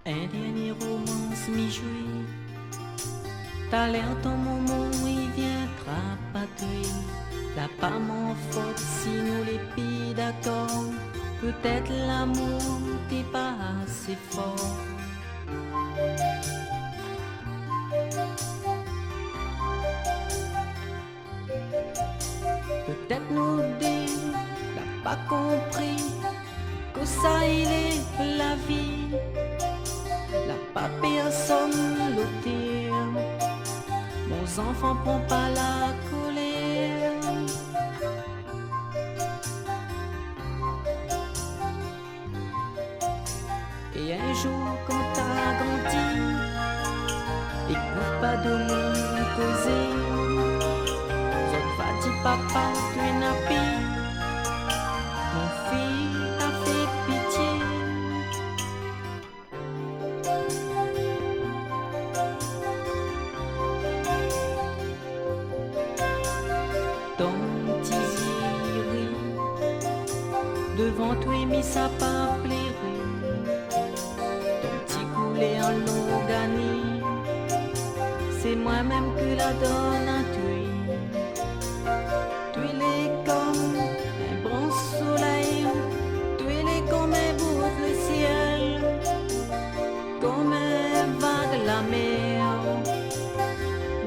Un dernier romance mi-joué. T'as l'air ton moment, il viendra pas tuer. La pas mon faute si nous les filles d'accord. Peut-être l'amour t'es pas assez fort. Peut-être nous deux n'a pas compris que ça il est la vie. La pas personne le dire. Nos enfants prend pas la colère. Et un jour quand t'as grandi, écoute pas de monde causer. Zot va dire papa tu es nappé. Mon fils t'a fait pitié. Ton petit ziré devant toi mais ça pas plaire. Ton petit coulet en l'eau gagné, c'est moi-même que la donne à toi. Tu es comme un bon soleil, tu es comme un bout de ciel, comme un vague la mer,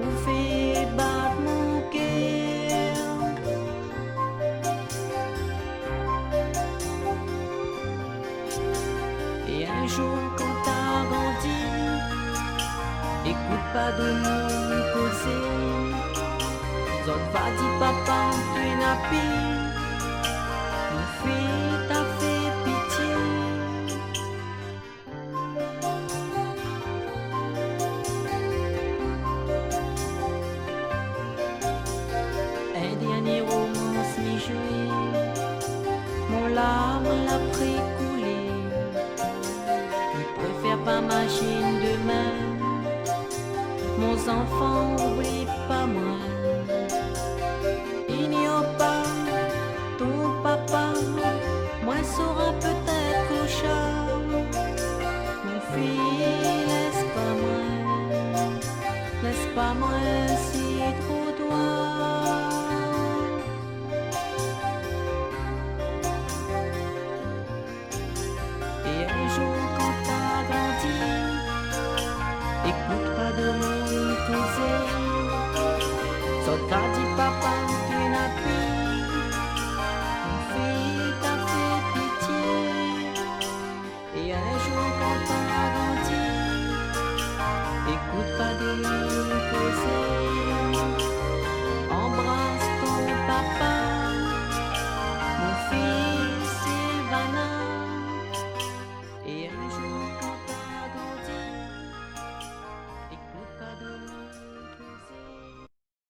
vous fait battre mon cœur. Et un jour quand t'as grandi, écoute pas de mon causer. Zot va dire papa tu es nappé. Mon fils t'a fait pitié. Un dernier romance mi-joué. Mon larme l'a précoulé. Je préfère pas machine demain. Mon enfant oublie pas moi. Ignore pas ton papa, moi sera peut-être clochard. Mon fils, laisse pas moi si trop toi. Et un jour quand t'as grandi, écoute pas de mon causer. Zot va dire papa tu es nappé. Mon fils t'a fait pitié. Et un jour quand t'as